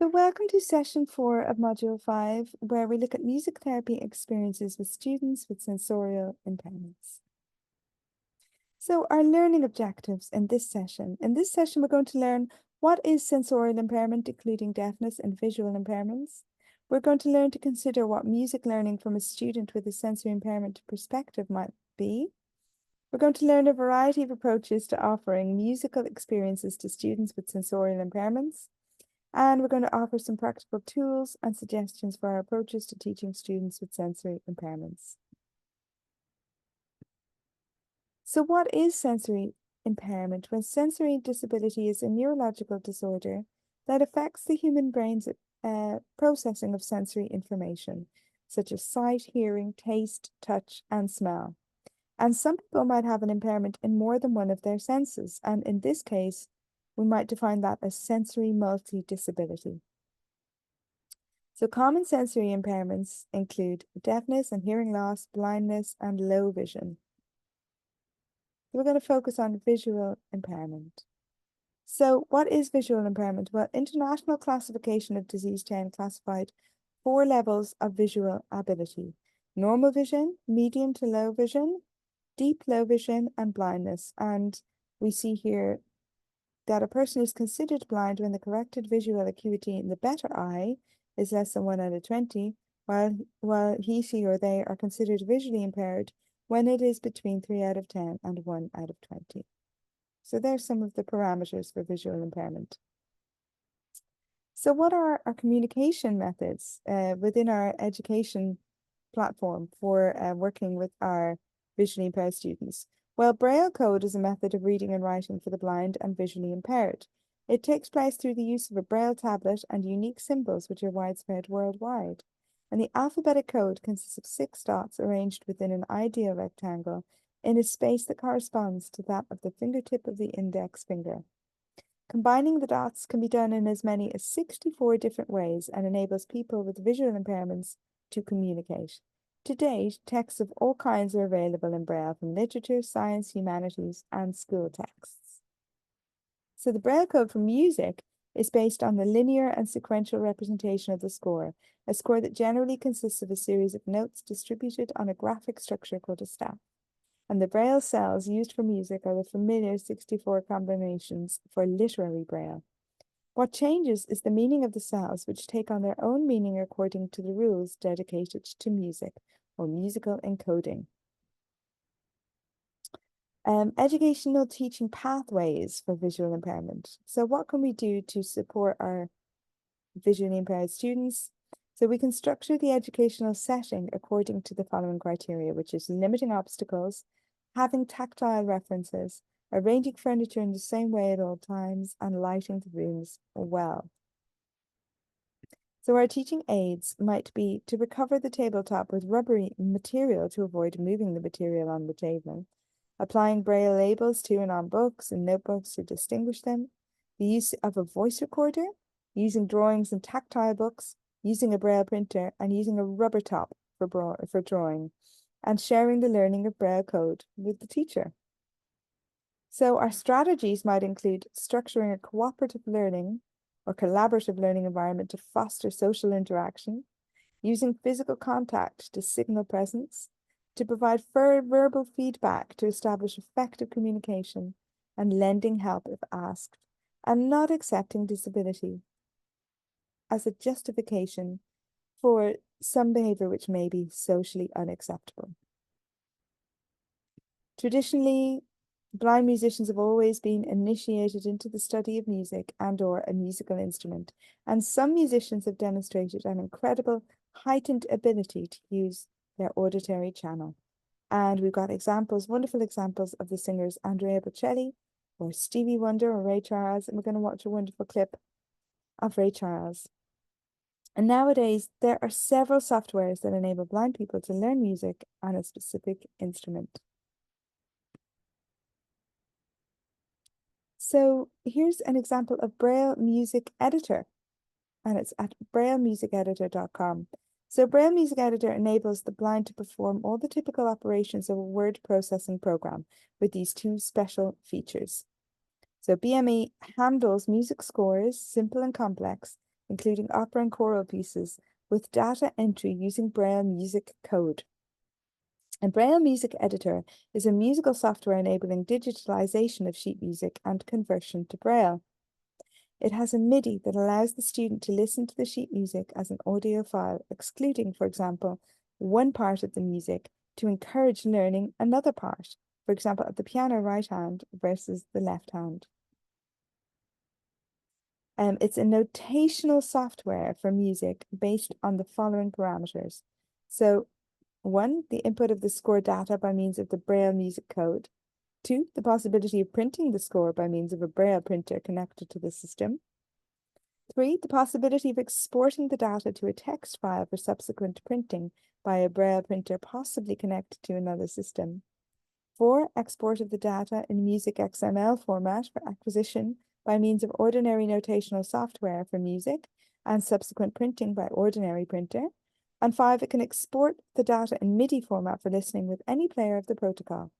So welcome to session 4 of Module 5, where we look at music therapy experiences with students with sensorial impairments. So our learning objectives in this session. In this session, we're going to learn what is sensorial impairment, including deafness and visual impairments. We're going to learn to consider what music learning from a student with a sensory impairment perspective might be. We're going to learn a variety of approaches to offering musical experiences to students with sensorial impairments. And we're going to offer some practical tools and suggestions for our approaches to teaching students with sensory impairments. So what is sensory impairment? Well, sensory disability is a neurological disorder that affects the human brain's processing of sensory information, such as sight, hearing, taste, touch, and smell. And some people might have an impairment in more than one of their senses. And in this case, we might define that as sensory multi-disability. So common sensory impairments include deafness and hearing loss, blindness, and low vision. We're going to focus on visual impairment. So what is visual impairment? Well, International Classification of Disease 10 classified 4 levels of visual ability: normal vision, medium to low vision, deep low vision, and blindness. And we see here that a person is considered blind when the corrected visual acuity in the better eye is less than 1 out of 20, while he, she, or they are considered visually impaired when it is between 3 out of 10 and 1 out of 20. So there's some of the parameters for visual impairment. So what are our communication methods within our education platform for working with our visually impaired students? Well, Braille code is a method of reading and writing for the blind and visually impaired. It takes place through the use of a Braille tablet and unique symbols which are widespread worldwide. And the alphabetic code consists of 6 dots arranged within an ideal rectangle in a space that corresponds to that of the fingertip of the index finger. Combining the dots can be done in as many as 64 different ways and enables people with visual impairments to communicate. To date, texts of all kinds are available in Braille, from literature, science, humanities, and school texts. So the Braille code for music is based on the linear and sequential representation of the score, a score that generally consists of a series of notes distributed on a graphic structure called a staff. And the Braille cells used for music are the familiar 64 combinations for literary Braille. What changes is the meaning of the cells, which take on their own meaning according to the rules dedicated to music, or musical encoding. Educational teaching pathways for visual impairment. So what can we do to support our visually impaired students? So we can structure the educational setting according to the following criteria, which is limiting obstacles, having tactile references, arranging furniture in the same way at all times, and lighting the rooms well. So our teaching aids might be to recover the tabletop with rubbery material to avoid moving the material on the table, applying Braille labels to and on books and notebooks to distinguish them, the use of a voice recorder, using drawings and tactile books, using a Braille printer, and using a rubber top for drawing, and sharing the learning of Braille code with the teacher. So our strategies might include structuring a cooperative learning or collaborative learning environment to foster social interaction, using physical contact to signal presence, to provide verbal feedback to establish effective communication, and lending help if asked, and not accepting disability as a justification for some behavior which may be socially unacceptable. Traditionally, blind musicians have always been initiated into the study of music and/or a musical instrument, and some musicians have demonstrated an incredible heightened ability to use their auditory channel. And we've got examples, wonderful examples of the singers Andrea Bocelli or Stevie Wonder or Ray Charles, and we're going to watch a wonderful clip of Ray Charles. And nowadays, there are several softwares that enable blind people to learn music on a specific instrument. So here's an example of Braille Music Editor, and it's at braillemusiceditor.com. So Braille Music Editor enables the blind to perform all the typical operations of a word processing program with these 2 special features. So BME handles music scores, simple and complex, including opera and choral pieces, with data entry using Braille music code. A Braille Music Editor is a musical software enabling digitalization of sheet music and conversion to Braille. It has a MIDI that allows the student to listen to the sheet music as an audio file, excluding, for example, one part of the music to encourage learning another part, for example, at the piano right hand versus the left hand. It's a notational software for music based on the following parameters. So, 1, the input of the score data by means of the Braille music code. 2, the possibility of printing the score by means of a Braille printer connected to the system. 3, the possibility of exporting the data to a text file for subsequent printing by a Braille printer possibly connected to another system. 4, export of the data in music XML format for acquisition by means of ordinary notational software for music and subsequent printing by ordinary printer. And 5, it can export the data in MIDI format for listening with any player of the protocol.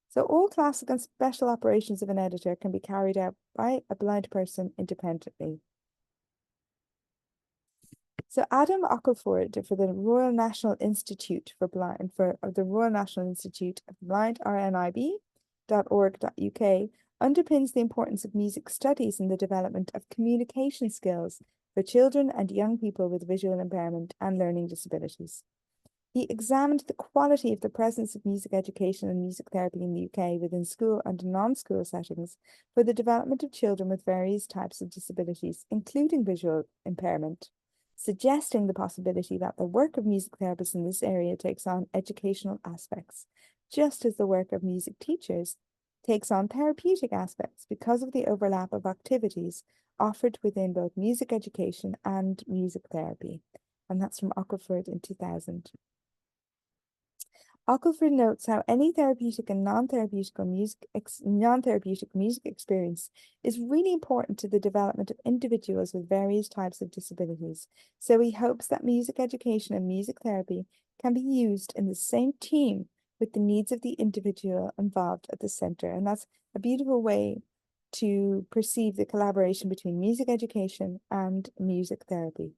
So all classic and special operations of an editor can be carried out by a blind person independently. So Adam Ockleford for the Royal National Institute for Blind the Royal National Institute of Blind RNIB.org.uk underpins the importance of music studies in the development of communication skills for children and young people with visual impairment and learning disabilities. He examined the quality of the presence of music education and music therapy in the UK within school and non-school settings for the development of children with various types of disabilities, including visual impairment, suggesting the possibility that the work of music therapists in this area takes on educational aspects, just as the work of music teachers takes on therapeutic aspects because of the overlap of activities offered within both music education and music therapy. And that's from Ockleford in 2000. Ockleford notes how any therapeutic and non-therapeutic music experience is really important to the development of individuals with various types of disabilities. So he hopes that music education and music therapy can be used in the same team with the needs of the individual involved at the center. And that's a beautiful way to perceive the collaboration between music education and music therapy.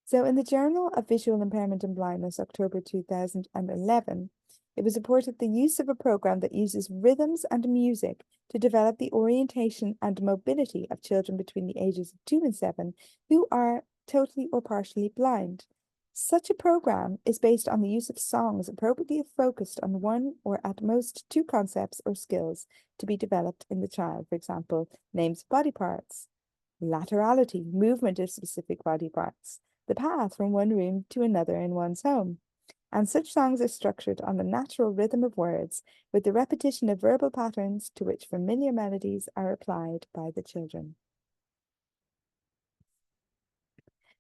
So in the Journal of Visual Impairment and Blindness, October 2011, it was reported the use of a program that uses rhythms and music to develop the orientation and mobility of children between the ages of 2 and 7 who are totally or partially blind. Such a program is based on the use of songs appropriately focused on one or at most two concepts or skills to be developed in the child. For example, names of body parts, laterality, movement of specific body parts, the path from one room to another in one's home. And such songs are structured on the natural rhythm of words, with the repetition of verbal patterns to which familiar melodies are applied by the children.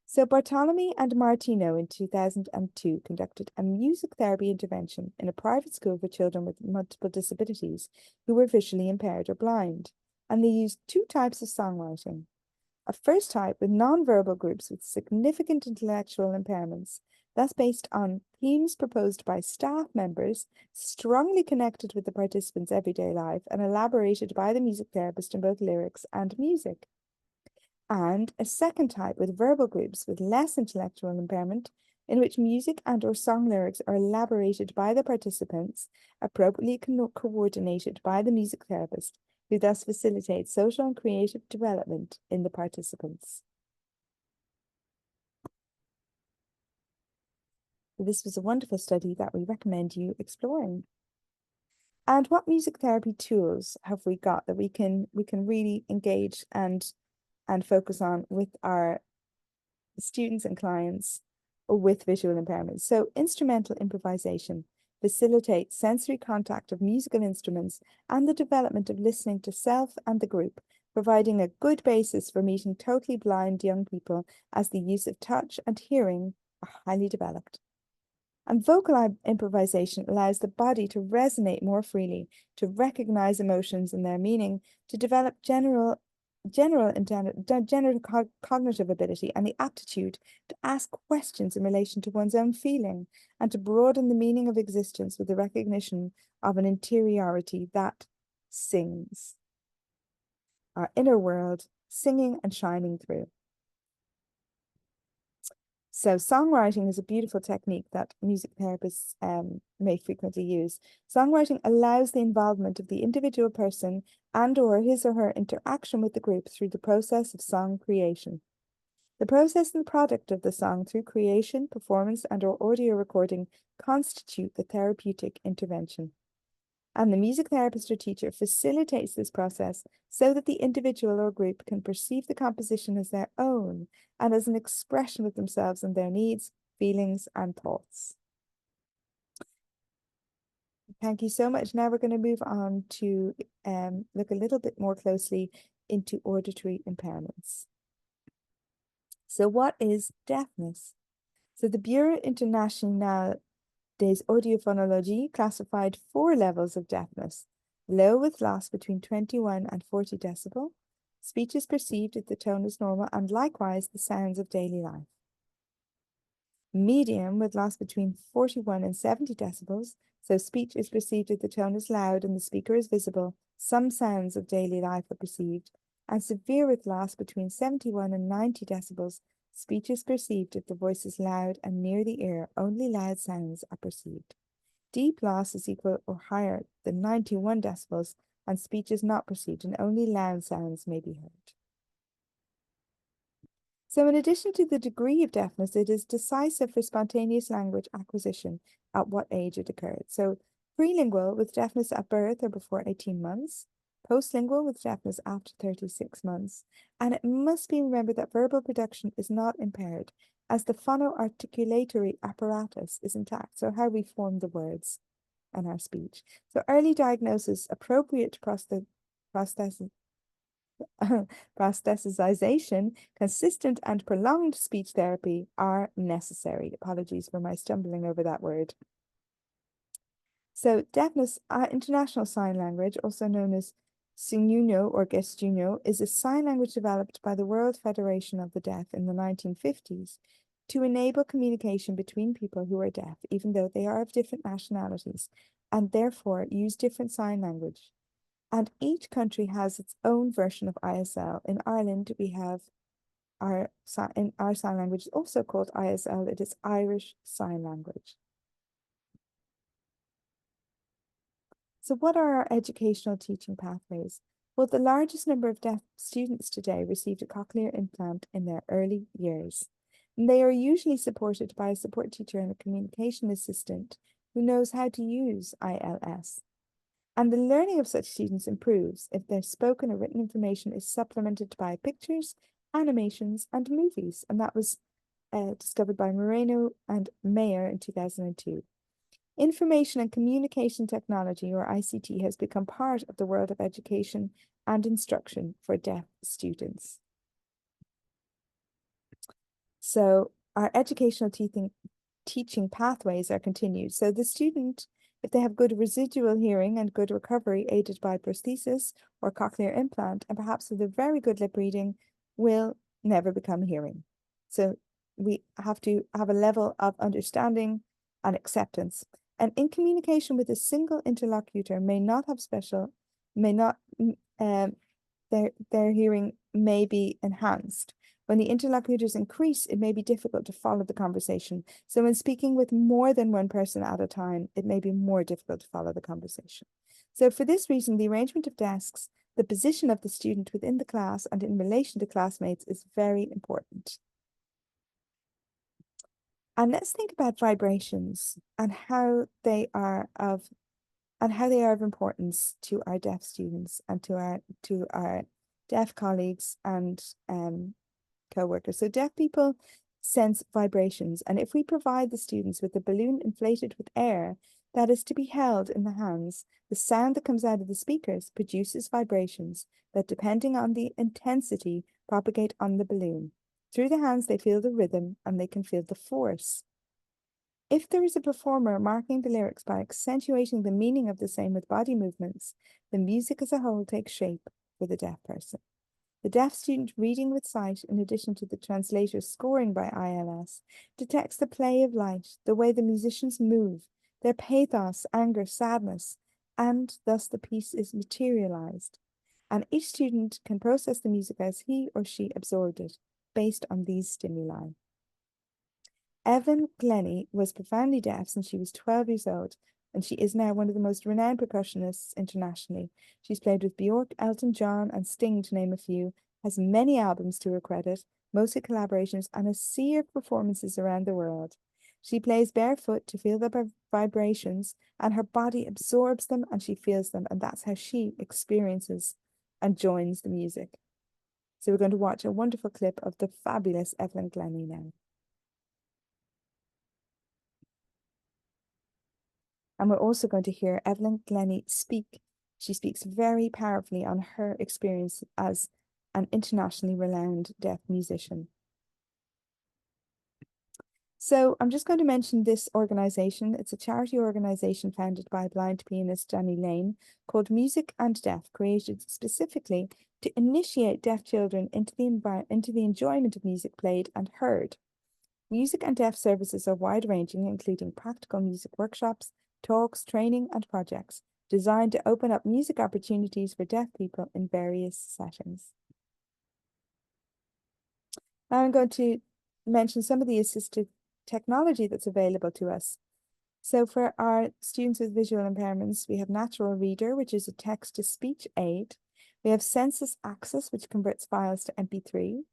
So Bartolome and Martino in 2002 conducted a music therapy intervention in a private school for children with multiple disabilities who were visually impaired or blind. And they used two types of songwriting. A first type with non-verbal groups with significant intellectual impairments, that's based on themes proposed by staff members, strongly connected with the participants' everyday life and elaborated by the music therapist in both lyrics and music. And a second type with verbal groups with less intellectual impairment, in which music and or song lyrics are elaborated by the participants, appropriately coordinated by the music therapist, who thus facilitates social and creative development in the participants. This was a wonderful study that we recommend you exploring. And what music therapy tools have we got that we can really engage and focus on with our students and clients with visual impairments? So instrumental improvisation facilitates sensory contact of musical instruments and the development of listening to self and the group, providing a good basis for meeting totally blind young people as the use of touch and hearing are highly developed. And vocal improvisation allows the body to resonate more freely, to recognize emotions and their meaning, to develop general cognitive ability and the aptitude to ask questions in relation to one's own feeling, and to broaden the meaning of existence with the recognition of an interiority that sings. Our inner world singing and shining through. So songwriting is a beautiful technique that music therapists may frequently use. Songwriting allows the involvement of the individual person and or his or her interaction with the group through the process of song creation. The process and product of the song through creation, performance, and or audio recording constitute the therapeutic intervention. And the music therapist or teacher facilitates this process so that the individual or group can perceive the composition as their own and as an expression of themselves and their needs, feelings, and thoughts. Thank you so much. Now we're going to move on to look a little bit more closely into auditory impairments. So what is deafness? So the Bureau International des Audiophonologies classified 4 levels of deafness: low with loss between 21 and 40 decibel, speech is perceived if the tone is normal, and likewise the sounds of daily life. Medium with loss between 41 and 70 decibels, so speech is perceived if the tone is loud and the speaker is visible, some sounds of daily life are perceived, and severe with loss between 71 and 90 decibels, speech is perceived if the voice is loud and near the ear, only loud sounds are perceived. Deep loss is equal or higher than 91 decibels, and speech is not perceived and only loud sounds may be heard. So in addition to the degree of deafness, it is decisive for spontaneous language acquisition at what age it occurred. So prelingual with deafness at birth or before 18 months, postlingual with deafness after 36 months. And it must be remembered that verbal production is not impaired, as the phonoarticulatory apparatus is intact, so how we form the words in our speech. So early diagnosis, appropriate prosthesization, consistent and prolonged speech therapy are necessary. Apologies for my stumbling over that word. So deafness, International Sign Language, also known as Signuno or Gestuno, is a sign language developed by the World Federation of the Deaf in the 1950s to enable communication between people who are deaf, even though they are of different nationalities, and therefore use different sign language. And each country has its own version of ISL. In Ireland, we have our sign language, also called ISL. It is Irish Sign Language. So what are our educational teaching pathways? Well, the largest number of deaf students today received a cochlear implant in their early years. And they are usually supported by a support teacher and a communication assistant who knows how to use ILS. And the learning of such students improves if their spoken or written information is supplemented by pictures, animations, and movies. And that was discovered by Moreno and Mayer in 2002. Information and communication technology, or ICT, has become part of the world of education and instruction for deaf students. So our educational teaching pathways are continued. So the student, if they have good residual hearing and good recovery aided by prosthesis or cochlear implant, and perhaps with a very good lip reading, will never become hearing. So we have to have a level of understanding and acceptance. And in communication with a single interlocutor their hearing may be enhanced. When the interlocutors increase, it may be difficult to follow the conversation. So when speaking with more than one person at a time, it may be more difficult to follow the conversation. So for this reason, the arrangement of desks, the position of the student within the class and in relation to classmates is very important. And let's think about vibrations and how they are of importance to our deaf students and to our deaf colleagues and co-workers. So deaf people sense vibrations, and if we provide the students with a balloon inflated with air that is to be held in the hands, the sound that comes out of the speakers produces vibrations that, depending on the intensity, propagate on the balloon. Through the hands, they feel the rhythm and they can feel the force. If there is a performer marking the lyrics by accentuating the meaning of the same with body movements, the music as a whole takes shape for the deaf person. The deaf student reading with sight, in addition to the translator scoring by ILS, detects the play of light, the way the musicians move, their pathos, anger, sadness, and thus the piece is materialized. and each student can process the music as he or she absorbed it based on these stimuli. Evelyn Glennie was profoundly deaf since she was 12 years old, and she is now one of the most renowned percussionists internationally. She's played with Bjork, Elton John, and Sting, to name a few, has many albums to her credit, mostly collaborations, and a sea of performances around the world. She plays barefoot to feel the vibrations, and her body absorbs them and she feels them, and that's how she experiences and joins the music. So we're going to watch a wonderful clip of the fabulous Evelyn Glennie now. And we're also going to hear Evelyn Glennie speak. She speaks very powerfully on her experience as an internationally renowned deaf musician. So I'm just going to mention this organization. It's a charity organization founded by blind pianist Johnny Lane called Music and Deaf, created specifically to initiate deaf children into the enjoyment of music played and heard. Music and Deaf services are wide-ranging, including practical music workshops, talks, training, and projects designed to open up music opportunities for deaf people in various settings. Now I'm going to mention some of the assistive technology that's available to us. So for our students with visual impairments, we have Natural Reader, which is a text-to-speech aid. We have Census Access, which converts files to MP3,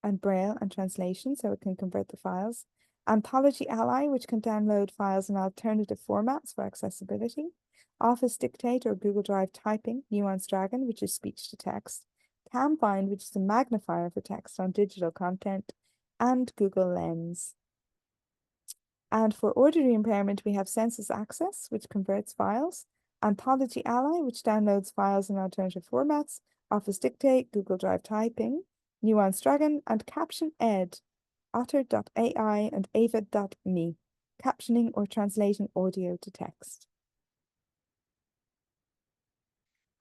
and Braille and translation, so it can convert the files. Anthology Ally, which can download files in alternative formats for accessibility. Office Dictate or Google Drive Typing. Nuance Dragon, which is speech to text. CamFind, which is a magnifier for text on digital content. And Google Lens. And for auditory impairment, we have Census Access, which converts files. Anthology Ally, which downloads files in alternative formats. Office Dictate, Google Drive Typing. Nuance Dragon, and Caption Ed, Otter.ai and Ava.me, captioning or translating audio to text.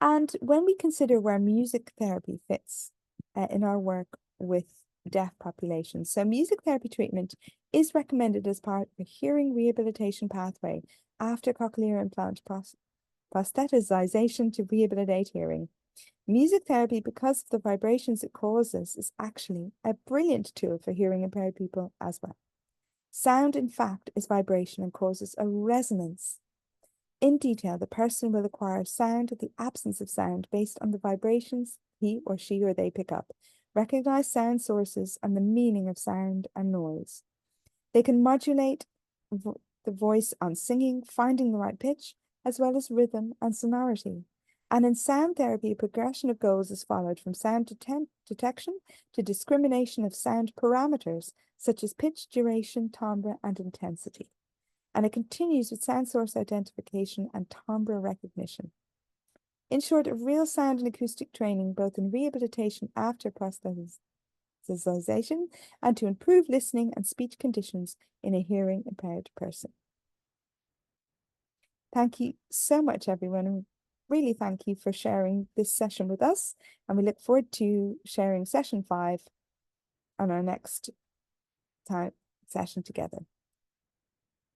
And when we consider where music therapy fits in our work with deaf populations, so music therapy treatment is recommended as part of a hearing rehabilitation pathway after cochlear implant prostheticization to rehabilitate hearing. Music therapy, because of the vibrations it causes, is actually a brilliant tool for hearing impaired people as well. Sound, in fact, is vibration and causes a resonance. In detail, the person will acquire sound or the absence of sound based on the vibrations he or she or they pick up, recognize sound sources, and the meaning of sound and noise. They can modulate the voice on singing, finding the right pitch, as well as rhythm and sonority. And in sound therapy, a progression of goals is followed from sound detection to discrimination of sound parameters, such as pitch, duration, timbre, and intensity. And it continues with sound source identification and timbre recognition. In short, a real sound and acoustic training, both in rehabilitation after prostheticization and to improve listening and speech conditions in a hearing impaired person. Thank you so much, everyone. Really thank you for sharing this session with us, and we look forward to sharing session 5 on our next session together.